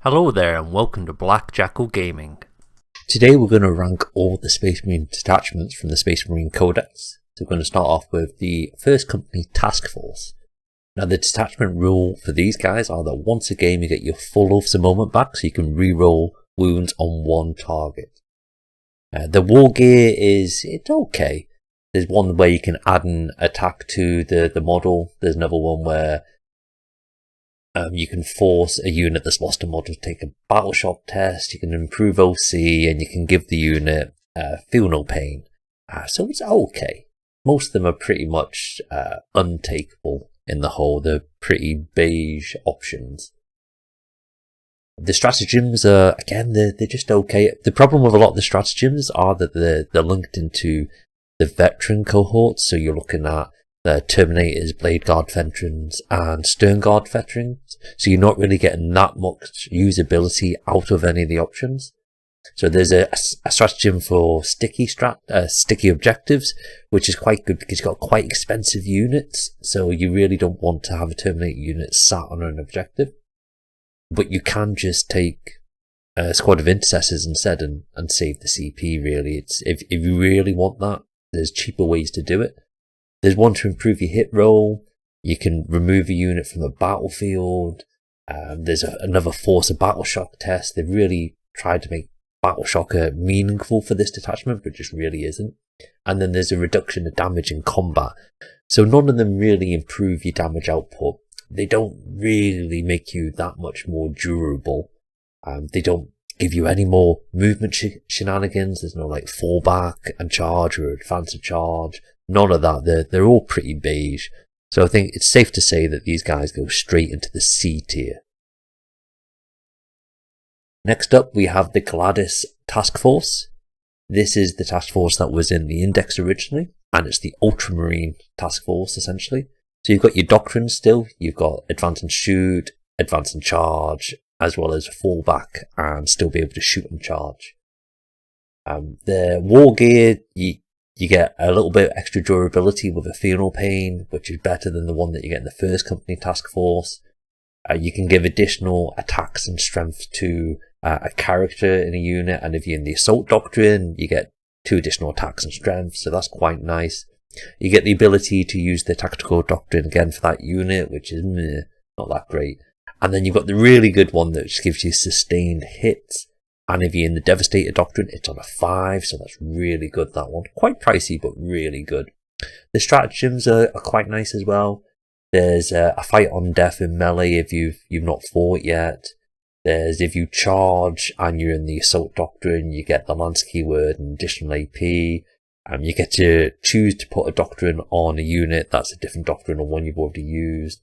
Hello there and welcome to Black Jackal Gaming. Today we're going to rank all the Space Marine detachments from the Space Marine Codex. So we're going to start off with the first company Task Force. Now the detachment rule for these guys are that once a game you get your full Oaths of Moment back, so you can re-roll wounds on one target. The war gear it's okay. There's one where you can add an attack to the model. There's another one where you can force a unit that's lost a model to take a battle shock test, you can improve OC, and you can give the unit feel no pain. So it's okay. Most of them are pretty much untakeable in the whole. They're pretty beige options. The stratagems are, again, they're just okay. The problem with a lot of the stratagems are that they're linked into the veteran cohorts, so you're looking at the Terminators, Blade Guard veterans, and Stern Guard veterans. So you're not really getting that much usability out of any of the options. So there's a stratagem for sticky objectives, which is quite good because you've got quite expensive units. So you really don't want to have a Terminator unit sat on an objective. But you can just take a squad of intercessors instead and save the CP, really. If you really want that, there's cheaper ways to do it. There's one to improve your hit roll. You can remove a unit from the battlefield. There's another force a battle shock test. They've really tried to make battle shocker meaningful for this detachment, but just really isn't. And then there's a reduction of damage in combat. So none of them really improve your damage output. They don't really make you that much more durable. They don't give you any more movement shenanigans. There's no like fallback and charge or advance and charge. None of that. They're all pretty beige. So I think it's safe to say that these guys go straight into the C tier. Next up, we have the Gladys Task Force. This is the task force that was in the Index originally, and it's the Ultramarine Task Force, essentially. So you've got your doctrines still. You've got Advance and Shoot, Advance and Charge, as well as Fallback, and still be able to shoot and charge. The war gear, you get a little bit extra durability with a Feel No Pain, which is better than the one that you get in the first company task force. You can give additional attacks and strength to a character in a unit, and if you're in the Assault Doctrine, you get 2 additional attacks and strength, so that's quite nice. You get the ability to use the Tactical Doctrine again for that unit, which is not that great. And then you've got the really good one that just gives you sustained hits. And if you're in the Devastator Doctrine, it's on a 5, so that's really good, that one. Quite pricey, but really good. The stratagems are quite nice as well. There's a fight on death in melee if you've not fought yet. There's if you charge and you're in the Assault Doctrine, you get the Lance keyword and additional AP. You get to choose to put a Doctrine on a unit that's a different Doctrine or one you've already used.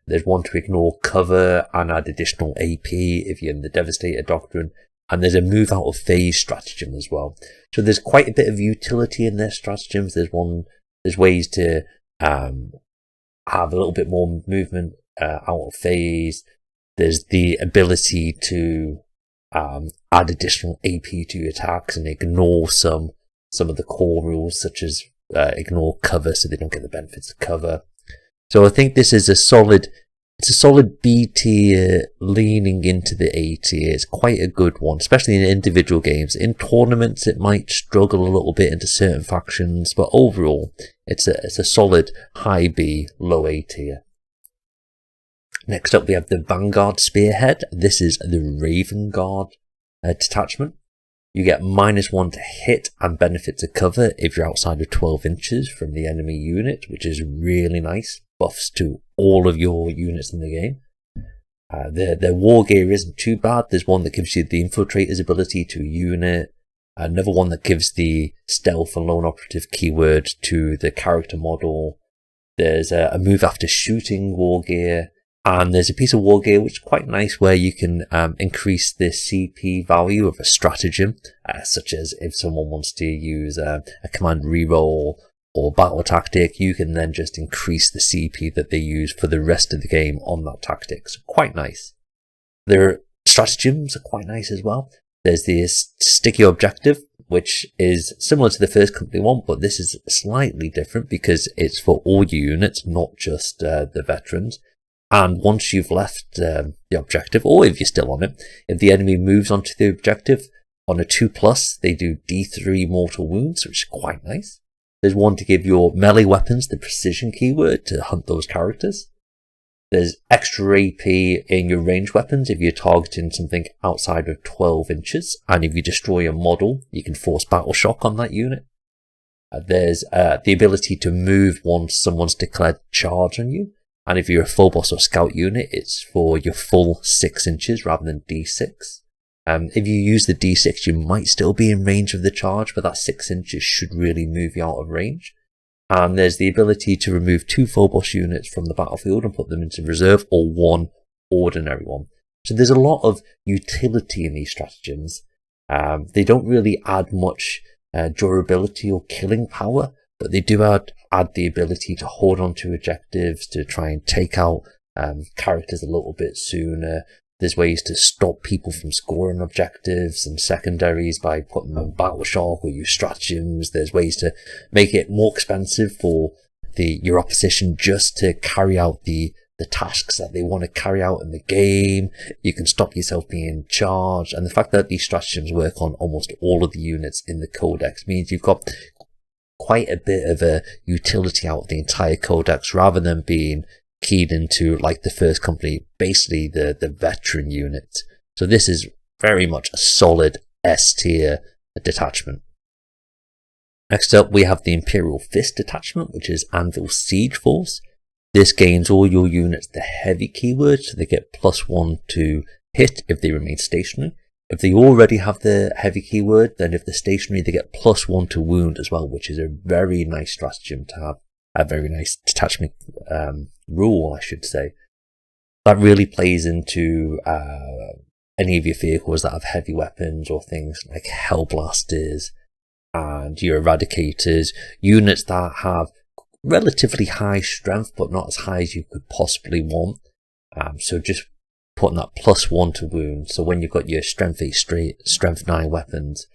There's one to ignore cover and add additional AP if you're in the Devastator Doctrine. And there's a move out of phase stratagem as well. So there's quite a bit of utility in their stratagems. There's ways to have a little bit more movement out of phase. There's the ability to add additional AP to your attacks and ignore some of the core rules, such as ignore cover, so they don't get the benefits of cover. So I think this is a solid B tier leaning into the A tier. It's quite a good one, especially in individual games. In tournaments, it might struggle a little bit into certain factions, but overall, it's a solid high B, low A tier. Next up, we have the Vanguard Spearhead. This is the Raven Guard detachment. You get -1 to hit and benefit to cover if you're outside of 12 inches from the enemy unit, which is really nice. Buffs to all of your units in the game. Their war gear isn't too bad. There's one that gives you the Infiltrator's ability to a unit. Another one that gives the Stealth and Lone Operative keyword to the character model. There's a move after shooting war gear. And there's a piece of war gear which is quite nice where you can increase the CP value of a stratagem, such as if someone wants to use a command reroll or battle tactic, you can then just increase the CP that they use for the rest of the game on that tactic. So quite nice. Their stratagems are quite nice as well. There's the sticky objective, which is similar to the first company one, but this is slightly different because it's for all your units, not just the veterans. And once you've left the objective, or if you're still on it, if the enemy moves onto the objective on a 2+, they do D3 mortal wounds, which is quite nice. There's one to give your melee weapons the precision keyword to hunt those characters. There's extra AP in your ranged weapons if you're targeting something outside of 12 inches. And if you destroy a model, you can force battle shock on that unit. There's the ability to move once someone's declared charge on you. And if you're a full boss or scout unit, it's for your full 6 inches rather than D6. If you use the D6, you might still be in range of the charge, but that 6 inches should really move you out of range. And there's the ability to remove 2 full boss units from the battlefield and put them into reserve, or 1 ordinary one. So there's a lot of utility in these stratagems. They don't really add much durability or killing power, but they do add the ability to hold on to objectives, to try and take out characters a little bit sooner. There's ways to stop people from scoring objectives and secondaries by putting them on battle shock or use stratagems. There's ways to make it more expensive for your opposition just to carry out the tasks that they want to carry out in the game. You can stop yourself being charged. And the fact that these stratagems work on almost all of the units in the codex means you've got quite a bit of a utility out of the entire codex rather than being keyed into like the first company, basically the veteran unit. So this is very much a solid S tier detachment. Next up we have the Imperial Fist detachment, which is Anvil Siege Force. This gains all your units the heavy keyword, so they get +1 to hit if they remain stationary. If they already have the heavy keyword, then if they're stationary they get +1 to wound as well, which is a very nice stratagem to have. A very nice detachment rule, I should say. That really plays into any of your vehicles that have heavy weapons or things like Hellblasters and your Eradicators, units that have relatively high strength but not as high as you could possibly want. So just putting that +1 to wound. So when you've got your Strength 8 straight, Strength 9 weapons,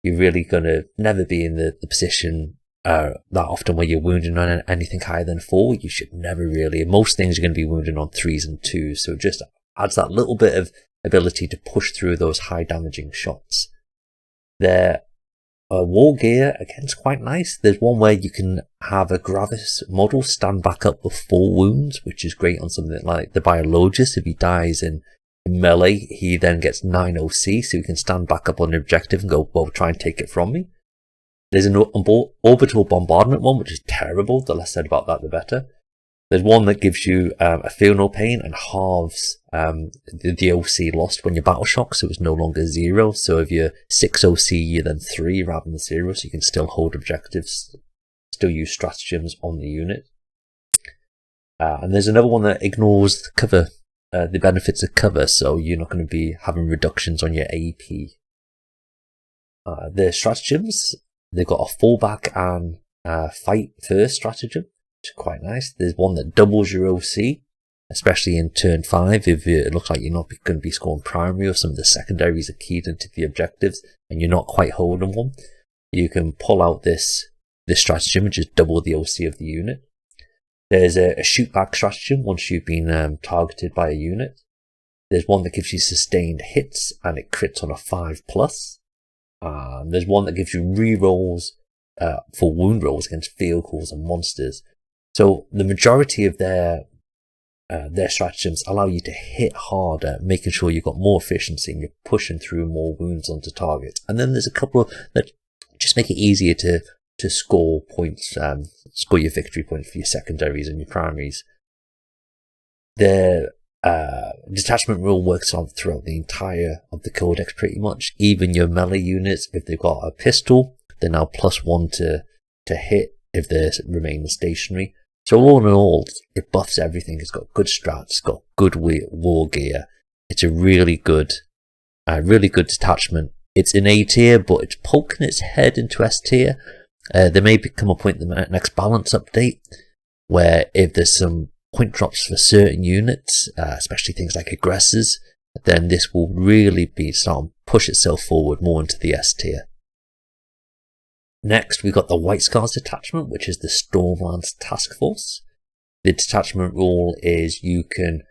you're really going to never be in the position that often where you're wounding on anything higher than 4. You should never really. Most things you're going to be wounding on 3s and 2s, so it just adds that little bit of ability to push through those high damaging shots. Their war gear, again, is quite nice. There's one where you can have a Gravis model stand back up with 4 wounds, which is great on something like the Biologist. If he dies in melee, he then gets 9 OC, so he can stand back up on the objective and go, well, try and take it from me. There's an orbital bombardment one, which is terrible. The less said about that, the better. There's one that gives you a feel no pain and halves the OC lost when you battle shock, so it's no longer 0. So if you're 6 OC, you're then 3 rather than 0, so you can still hold objectives, still use stratagems on the unit. And there's another one that ignores cover, the benefits of cover, so you're not going to be having reductions on your AP. The stratagems, they've got a fallback and fight first stratagem, which is quite nice. There's one that doubles your OC, especially in turn 5 if it looks like you're not going to be scoring primary or some of the secondaries are keyed into the objectives and you're not quite holding one. You can pull out this stratagem and just double the OC of the unit. There's a shoot back stratagem once you've been targeted by a unit. There's one that gives you sustained hits and it crits on a 5+. There's one that gives you rerolls for wound rolls against vehicles and monsters. So the majority of their stratagems allow you to hit harder, making sure you've got more efficiency and you're pushing through more wounds onto targets. And then there's a couple that just make it easier to score points, score your victory points for your secondaries and your primaries. The detachment rule works on throughout the entire of the codex pretty much. Even your melee units, if they've got a pistol, they're now +1 to hit if they remain stationary. So all in all, it buffs everything. It's got good strats, it's got good war gear. It's a really good detachment. It's in A tier, but it's poking its head into S tier. There may become a point in the next balance update where if there's some point drops for certain units, especially things like aggressors, then this will really be starting to push itself forward more into the S tier. Next, we've got the White Scars detachment, which is the Stormlance Task Force. The detachment rule is you can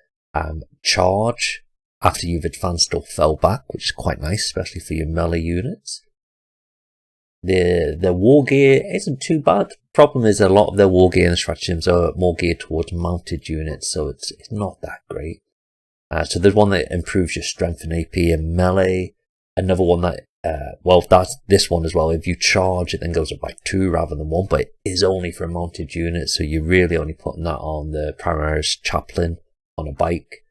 charge after you've advanced or fell back, which is quite nice, especially for your melee units. The war gear isn't too bad. Problem is a lot of their war gear and stratagems are more geared towards mounted units, so it's not that great. So there's one that improves your strength and AP and melee. Another one that, that's this one as well. If you charge, it then goes up by 2 rather than 1, but it is only for a mounted unit, so you're really only putting that on the Primaris Chaplain on a bike.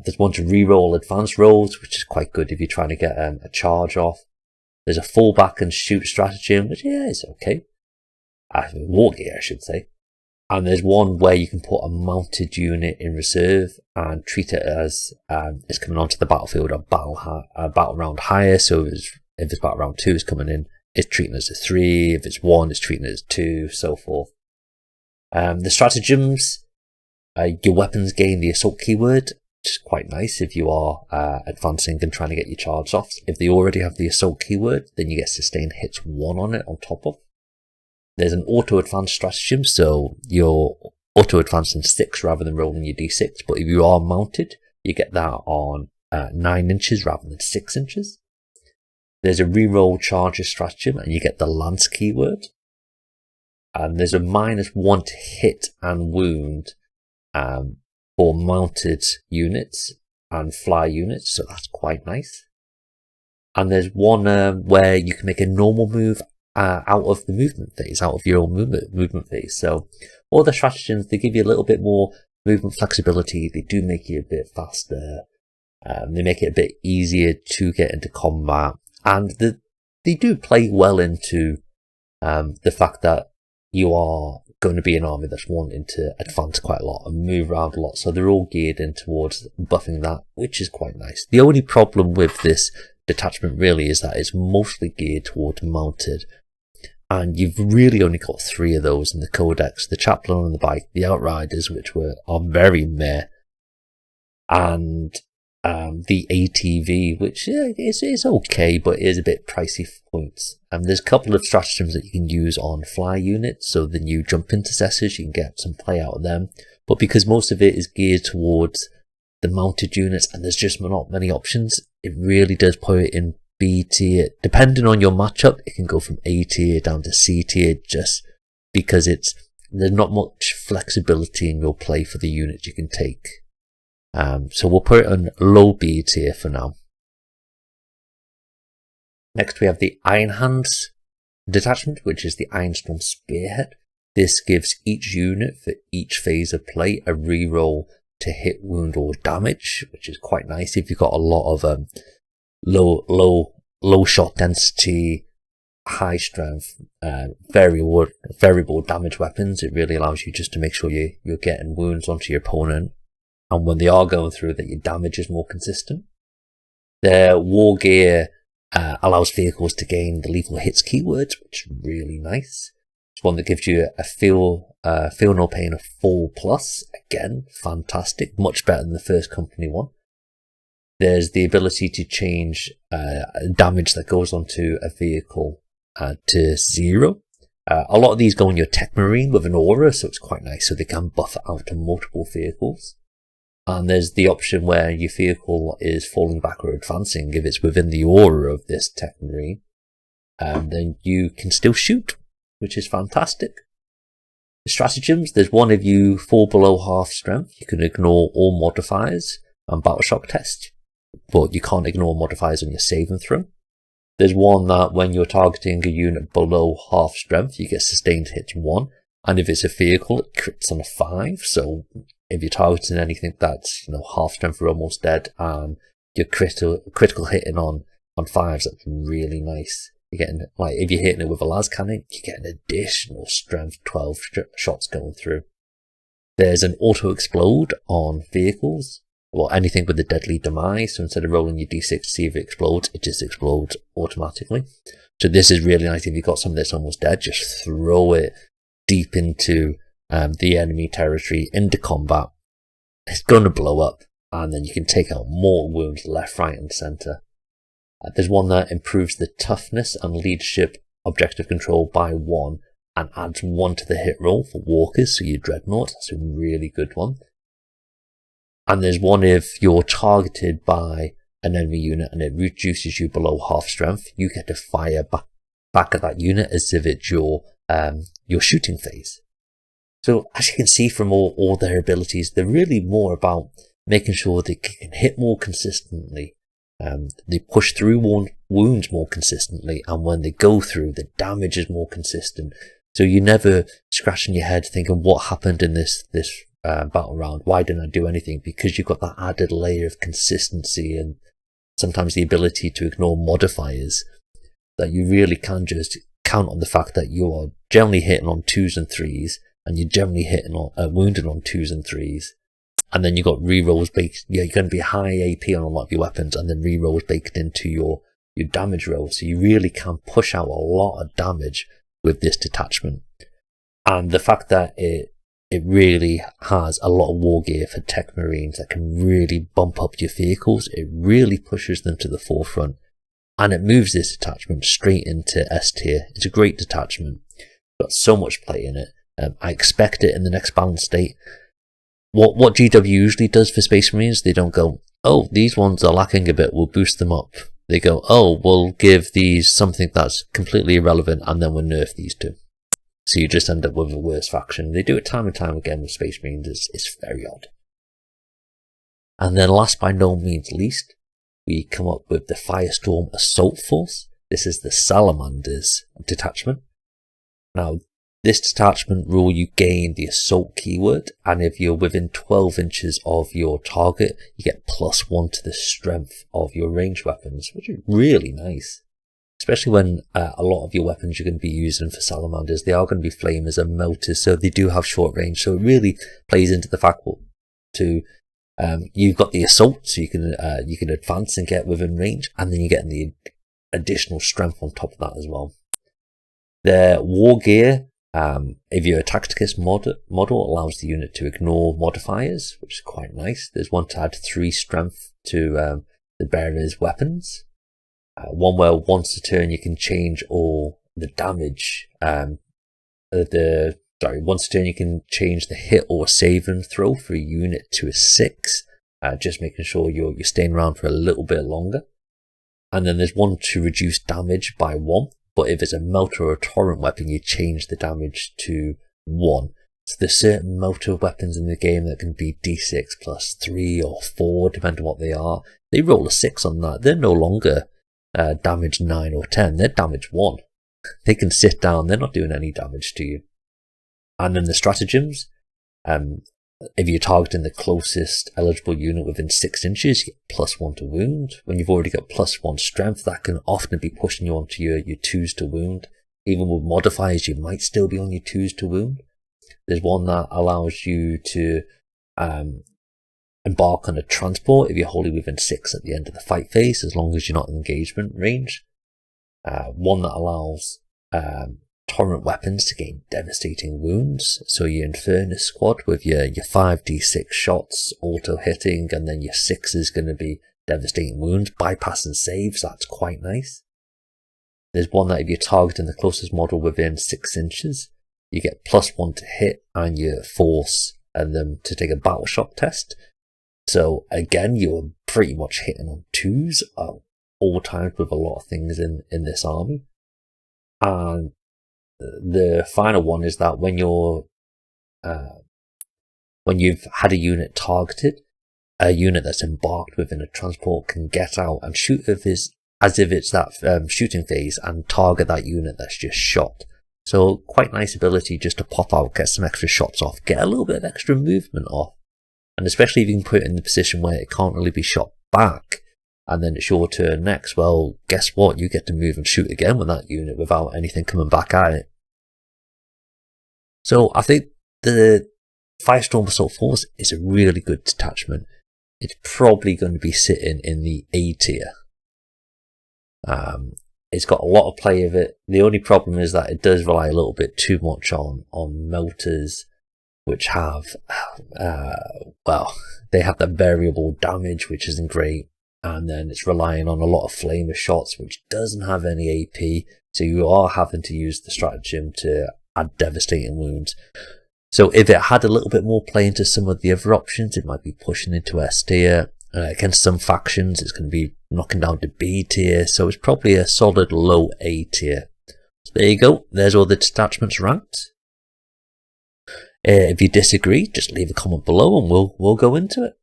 There's one to reroll advanced rolls, which is quite good if you're trying to get a charge off. There's a fall back and shoot stratagem, which is okay. War gear, I should say. And there's one where you can put a mounted unit in reserve and treat it as it's coming onto the battlefield a battle round higher. So if it's battle round 2 is coming in, it's treating it as a 3. If it's 1, it's treating it as 2, so forth. The stratagems, your weapons gain the assault keyword, which is quite nice if you are advancing and trying to get your charge off. If they already have the assault keyword, then you get sustained hits 1 on it on top of. There's an auto-advance stratagem, so you're auto-advancing 6 rather than rolling your d6, but if you are mounted, you get that on 9 inches rather than 6 inches. There's a reroll charges stratagem, and you get the lance keyword. And there's a -1 to hit and wound for mounted units and fly units, so that's quite nice. And there's one where you can make a normal move out of the movement phase, out of your own movement phase. So all the stratagems, they give you a little bit more movement flexibility. They do make you a bit faster. They make it a bit easier to get into combat, and they do play well into the fact that you are going to be an army that's wanting to advance quite a lot and move around a lot. So they're all geared in towards buffing that, which is quite nice. The only problem with this detachment really is that it's mostly geared towards mounted. And you've really only got 3 of those in the Codex: the Chaplain on the bike, the Outriders, which are very meh, and the ATV, which is okay, but is a bit pricey for points. There's a couple of stratagems that you can use on fly units, so the new jump intercessors, you can get some play out of them. But because most of it is geared towards the mounted units and there's just not many options, it really does put it in B tier. Depending on your matchup, it can go from A tier down to C tier, just because there's not much flexibility in your play for the units you can take. So we'll put it on low B tier for now. Next we have the Iron Hands detachment, which is the Ironstorm Spearhead. This gives each unit for each phase of play a reroll to hit, wound or damage, which is quite nice if you've got a lot of low shot density, high strength, variable damage weapons. It really allows you just to make sure you're getting wounds onto your opponent, and when they are going through, that your damage is more consistent. Their war gear allows vehicles to gain the lethal hits keywords, which is really nice. It's one that gives you a feel no pain of 4+. Again, fantastic, much better than the first company one. There's the ability to change damage that goes onto a vehicle to 0. A lot of these go on your Tech Marine with an aura, so it's quite nice, so they can buff it out to multiple vehicles. And there's the option where your vehicle is falling back or advancing. If it's within the aura of this Tech Marine, then you can still shoot, which is fantastic. The stratagems, there's one if you fall below half strength, you can ignore all modifiers and battle shock test, but you can't ignore modifiers on your saving throw. There's one that when you're targeting a unit below half strength, you get sustained hits 1, and if it's a vehicle, it crits on a 5. So if you're targeting anything that's half strength or almost dead, and you're critical hitting on 5s, that's really nice. You're getting, like, if you're hitting it with a las cannon, you get an additional strength 12 shots going through. There's an auto explode on vehicles, well, anything with a deadly demise. So instead of rolling your d6 to see if it explodes, it just explodes automatically. So this is really nice. If you've got something that's almost dead, just throw it deep into the enemy territory, into combat. It's going to blow up, and then you can take out more wounds left, right, and center. There's one that improves the toughness and leadership objective control by 1, and adds 1 to the hit roll for walkers, so your dreadnought. That's a really good one. And there's one if you're targeted by an enemy unit and it reduces you below half strength, you get to fire back at that unit as if it's your shooting phase. So as you can see from all their abilities, they're really more about making sure they can hit more consistently. They push through wounds more consistently, and when they go through, the damage is more consistent. So you're never scratching your head thinking, what happened in this battle round? Why didn't I do anything? Because you've got that added layer of consistency and sometimes the ability to ignore modifiers, that you really can just count on the fact that you are generally hitting on 2s and 3s, and you're generally hitting on wounded on 2s and 3s. And then you've got rerolls baked. Yeah, you're going to be high AP on a lot of your weapons, and then rerolls baked into your damage rolls. So you really can push out a lot of damage with this detachment. And the fact that it really has a lot of war gear for tech marines that can really bump up your vehicles, it really pushes them to the forefront. And it moves this detachment straight into S tier. It's a great detachment. Got so much play in it. I expect it in the next balance state. What GW usually does for Space Marines, they don't go, oh, these ones are lacking a bit, we'll boost them up. They go, oh, we'll give these something that's completely irrelevant, and then we'll nerf these two. So you just end up with a worse faction. They do it time and time again with Space Marines. It's very odd. And then last by no means least, we come up with the Firestorm Assault Force. This is the Salamanders detachment. Now, this detachment rule, you gain the assault keyword, and if you're within 12 inches of your target, you get +1 to the strength of your ranged weapons, which is really nice. Especially when a lot of your weapons you're going to be using for salamanders, they are going to be flamers and melters, so they do have short range. So it really plays into the fact that you've got the assault, so you can advance and get within range, and then you're getting the additional strength on top of that as well. The war gear, if you're a Tacticus model, allows the unit to ignore modifiers, which is quite nice. There's one to add 3 strength to the bearer's weapons. One where once a turn you can change all the damage. Once a turn you can change the hit or save and throw for a unit to a 6. Just making sure you're staying around for a little bit longer. And then there's one to reduce damage by 1. But if it's a melter or a torrent weapon, you change the damage to 1. So there's certain melter weapons in the game that can be D6 plus 3 or 4, depending on what they are. They roll a 6 on that. They're no longer damage 9 or 10. They're damage 1. They can sit down. They're not doing any damage to you. And then the stratagems. If you're targeting the closest eligible unit within 6 inches, you get +1 to wound. When you've already got +1 strength, that can often be pushing you onto your 2s to wound. Even with modifiers, you might still be on your 2s to wound. There's one that allows you to embark on a transport if you're wholly within 6 at the end of the fight phase, as long as you're not in engagement range. One that allows torrent weapons to gain devastating wounds. So your Infernus squad with your 5d6 shots auto hitting, and then your 6 is going to be devastating wounds, bypassing saves. That's quite nice. There's one that if you're targeting the closest model within 6 inches, you get +1 to hit and your force and them to take a battle shock test. So again, you're pretty much hitting on 2s at all times with a lot of things in this army. And the final one is that when you've had a unit targeted, a unit that's embarked within a transport can get out and shoot as if it's that shooting phase and target that unit that's just shot. So quite nice ability just to pop out, get some extra shots off, get a little bit of extra movement off. And especially if you can put it in the position where it can't really be shot back, and then it's your turn next, well, guess what? You get to move and shoot again with that unit without anything coming back at it. So I think the Firestorm Assault Force is a really good detachment. It's probably going to be sitting in the A tier. It's got a lot of play of it. The only problem is that it does rely a little bit too much on melters, which have, they have the variable damage, which isn't great. And then it's relying on a lot of flamer shots, which doesn't have any AP. So you are having to use the stratagem to had devastating wounds. So if it had a little bit more play into some of the other options, it might be pushing into S tier. Against some factions, it's going to be knocking down to B tier. So it's probably a solid low A tier. So there you go. There's all the detachments ranked. If you disagree, just leave a comment below and we'll go into it.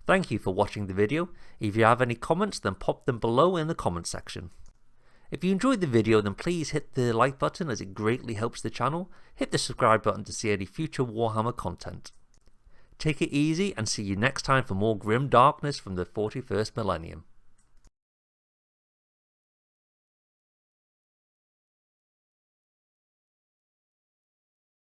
Thank you for watching the video. If you have any comments, then pop them below in the comment section. If you enjoyed the video, then please hit the like button as it greatly helps the channel. Hit the subscribe button to see any future Warhammer content. Take it easy and see you next time for more grim darkness from the 41st millennium.